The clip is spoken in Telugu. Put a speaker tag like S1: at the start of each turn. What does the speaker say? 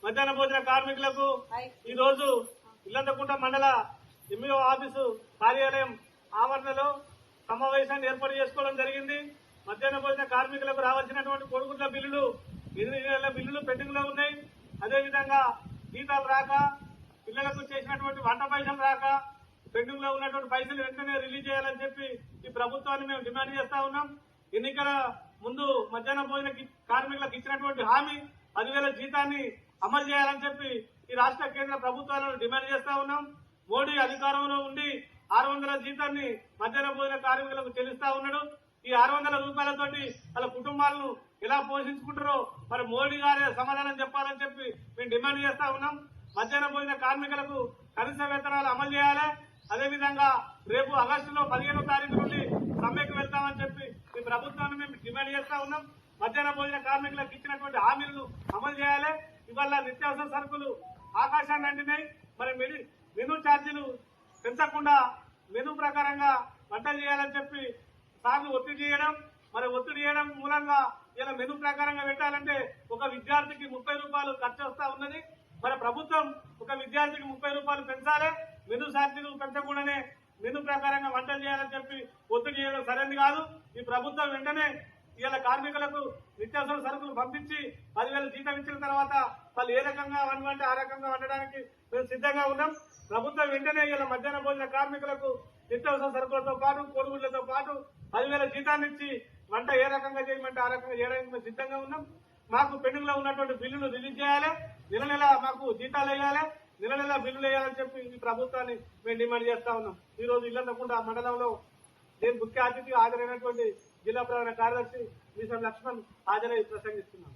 S1: మధ్యాహ్న భోజన కార్మికులకు ఈ రోజు ఇల్లంతకుంట మండల ఎంఈఓ ఆఫీసు కార్యాలయం ఆవరణలో సమావేశాన్ని ఏర్పాటు చేసుకోవడం జరిగింది. మధ్యాహ్న భోజన కార్మికులకు రావాల్సినటువంటి కొడుకుల బిల్లులు 8 నెలల బిల్లులు పెండింగ్ లో ఉన్నాయి. అదేవిధంగా జీతాలు రాక, పిల్లలకు చేసినటువంటి వంట పైసలు రాక, పెండింగ్ లో ఉన్నటువంటి పైసలు వెంటనే రిలీజ్ చేయాలని చెప్పి ఈ ప్రభుత్వాన్ని మేము డిమాండ్ చేస్తా ఉన్నాం. ఎన్నికల ముందు మధ్యాహ్న భోజన కార్మికులకు ఇచ్చినటువంటి హామీ 10,000 జీతాన్ని అమలు చేయాలని చెప్పి ఈ రాష్ట్ర కేంద్ర ప్రభుత్వాలను డిమాండ్ చేస్తా ఉన్నాం. మోడీ అధికారంలో ఉండి 600 జీతాన్ని మధ్యాహ్న భోజన కార్మికులకు చెల్లిస్తా ఉన్నాడు. ఈ 600 రూపాయలతోటి వాళ్ళ కుటుంబాలను ఎలా పోషించుకుంటారో మరి మోడీ గారే సమాధానం చెప్పాలని చెప్పి మేము డిమాండ్ చేస్తా ఉన్నాం. మధ్యాహ్న భోజన కార్మికులకు కనీస వేతనాలు అమలు చేయాలి. అదేవిధంగా రేపు ఆగస్టులో 15వ తారీఖు నుండి సమ్మెకు వెళ్తామని చెప్పి ఈ ప్రభుత్వాన్ని మేము డిమాండ్ చేస్తా ఉన్నాం. మధ్యాహ్న భోజన కార్మికులకు ఇచ్చినటువంటి హామీలను అమలు చేయాలి. ఇవాళ నిత్యావసర సరుకులు ఆకాశాన్ని అంటినాయి. మరి మెనూ ఛార్జీలు పెంచకుండా మెనూ ప్రకారంగా వంటలు చేయాలని చెప్పి సార్లు ఒత్తిడి చేయడం, మరి ఒత్తిడి చేయడం మూలంగా ఇలా మెనూ ప్రకారంగా పెట్టాలంటే ఒక విద్యార్థికి 30 రూపాయలు ఖర్చు వస్తా ఉన్నది. మరి ప్రభుత్వం ఒక విద్యార్థికి 30 రూపాయలు పెంచాలి, మెనూ ఛార్జీలు పెంచకుండానే మెనూ ప్రకారంగా వంటలు చేయాలని చెప్పి ఒత్తిడి చేయడం సరైనది కాదు. ఈ ప్రభుత్వం వెంటనే ఇలా కార్మికులకు నిత్యావసర సరుకులు పంపించి 10,000 జీతం ఇచ్చిన తర్వాత వాళ్ళు ఏ రకంగా వండమంటే ఆ రకంగా వండడానికి మేము సిద్ధంగా ఉన్నాం. ప్రభుత్వం వెంటనే ఇలా మధ్యాహ్న భోజన కార్మికులకు నిత్యావసర సరుకులతో పాటు కోడిగుడ్లతో పాటు 10,000 జీతాన్ని ఇచ్చి వంట ఏ రకంగా చేయమంటే ఆ రకంగా చేయడానికి మేము సిద్ధంగా ఉన్నాం. మాకు పెండింగ్ లో ఉన్నటువంటి బిల్లులు రిలీజ్ చేయాలి, నెల నెల మాకు జీతాలు వేయాలి, నెల నెల బిల్లులు వేయాలని చెప్పి ఈ ప్రభుత్వాన్ని మేము డిమాండ్ చేస్తా ఉన్నాం. ఈ రోజు ఇల్లంతకుంట మండలంలో నేను ముఖ్య అతిథిగా హాజరైనటువంటి జిల్లా ప్రధాన కార్యదర్శి మీసం లక్ష్మణ్ హాజరై ప్రసంగిస్తున్నాను.